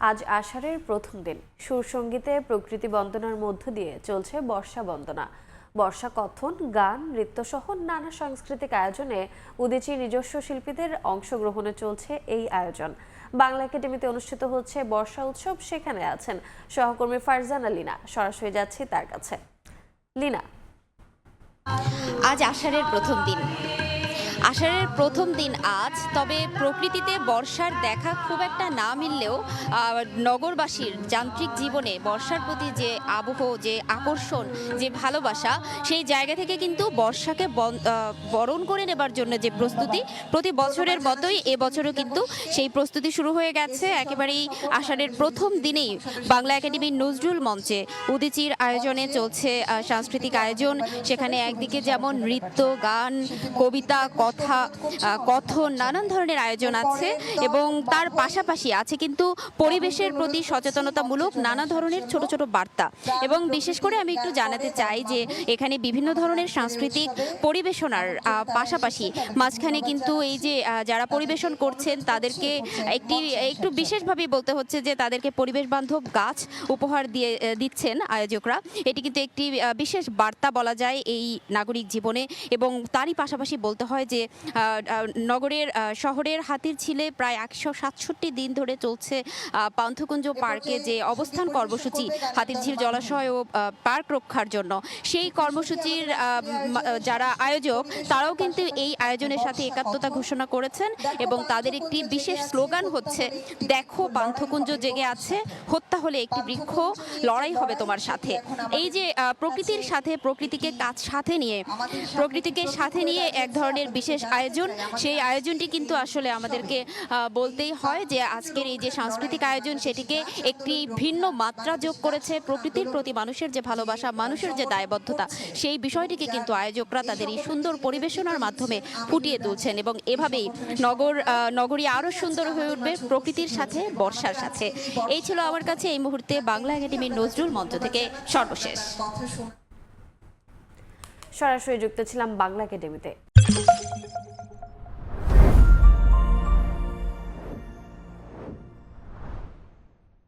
আজ আষাঢ়ের প্রথম দিন সুরসঙ্গীতে প্রকৃতি বন্দনার মধ্য দিয়ে চলছে বর্ষা বন্দনা। বর্ষা কথন, গান, নৃত্যসহ নানা সাংস্কৃতিক আয়োজনে উদীচীর নিজস্ব শিল্পীদের অংশগ্রহণে চলছে এই আয়োজন। বাংলা একাডেমিতে অনুষ্ঠিত হচ্ছে বর্ষা উৎসব। সেখানে আছেন সহকর্মী ফারজানা লিনা। সরাসরি যাচ্ছি তার কাছে। লিনা, আজ আষাঢ়ের প্রথম দিন। আষাঢ়ের প্রথম দিন আজ, তবে প্রকৃতিতে বর্ষার দেখা খুব একটা না মিললেও নগরবাসীর যান্ত্রিক জীবনে বর্ষার প্রতি যে আবহ, যে আকর্ষণ, যে ভালোবাসা, সেই জায়গা থেকে কিন্তু বর্ষাকে বরণ করে নেবার জন্য যে প্রস্তুতি, প্রতি বছরের মতোই এবছরও কিন্তু সেই প্রস্তুতি শুরু হয়ে গেছে। একেবারেই আষাঢ়ের প্রথম দিনেই বাংলা একাডেমির নজরুল মঞ্চে উদীচীর আয়োজনে চলছে সাংস্কৃতিক আয়োজন। সেখানে একদিকে যেমন নৃত্য, গান, কবিতা, কথা, কথন, নানান ধরনের আয়োজন আছে এবং তার পাশাপাশি আছে কিন্তু পরিবেশের প্রতি সচেতনতামূলক নানা ধরনের ছোট ছোট বার্তা। এবং বিশেষ করে আমি একটু জানাতে চাই যে এখানে বিভিন্ন ধরনের সাংস্কৃতিক পরিবেশনার পাশাপাশি মাঝখানে কিন্তু এই যে যারা পরিবেশন করছেন তাদেরকে একটু বিশেষভাবে বলতে হচ্ছে যে তাদেরকে পরিবেশ বান্ধব গাছ উপহার দিচ্ছেন আয়োজকরা। এটি কিন্তু একটি বিশেষ বার্তা বলা যায় এই নাগরিক জীবনে। এবং তারই পাশাপাশি বলতে হয় যে শহরের হাতিরঝিলে প্রায় 167 দিন ধরে চলছে পান্থকুঞ্জ পার্কে যে অবস্থান কর্মসূচি হাতিরঝিল জলাশয় ও পার্ক রক্ষার জন্য, সেই কর্মসূচির যারা আয়োজক তারাও কিন্তু এই আয়োজনের সাথে একাত্মতা ঘোষণা করেছেন এবং তাদের একটি বিশেষ স্লোগান হচ্ছে, দেখো পান্থকুঞ্জ জেগে আছে, হত্যা হলে একটি বৃক্ষ, লড়াই হবে তোমার সাথে। এই যে প্রকৃতির সাথে, প্রকৃতিকে সাথে নিয়ে এক ধরনের বিশেষ আয়োজন, সেই আয়োজনটি কিন্তু আসলে আমাদেরকে বলতেই হয় যে আজকের এই যে সাংস্কৃতিক আয়োজন সেটিকে একটি ভিন্ন মাত্রা যোগ করেছে। প্রকৃতির প্রতি মানুষের যে ভালোবাসা, মানুষের যে দায়বদ্ধতা, সেই বিষয়টিকে কিন্তু আয়োজকরা তাদের এই সুন্দর পরিবেশনার মাধ্যমে ফুটিয়ে তুলছেন এবং এভাবেই নগরী আরো সুন্দর হয়ে উঠবে প্রকৃতির সাথে, বর্ষার সাথে। এই ছিল আমার কাছে এই মুহূর্তে বাংলা একাডেমির নজরুল মঞ্চ থেকে সর্বশেষ। সরাসরি যুক্ত ছিলাম বাংলা একাডেমিতে।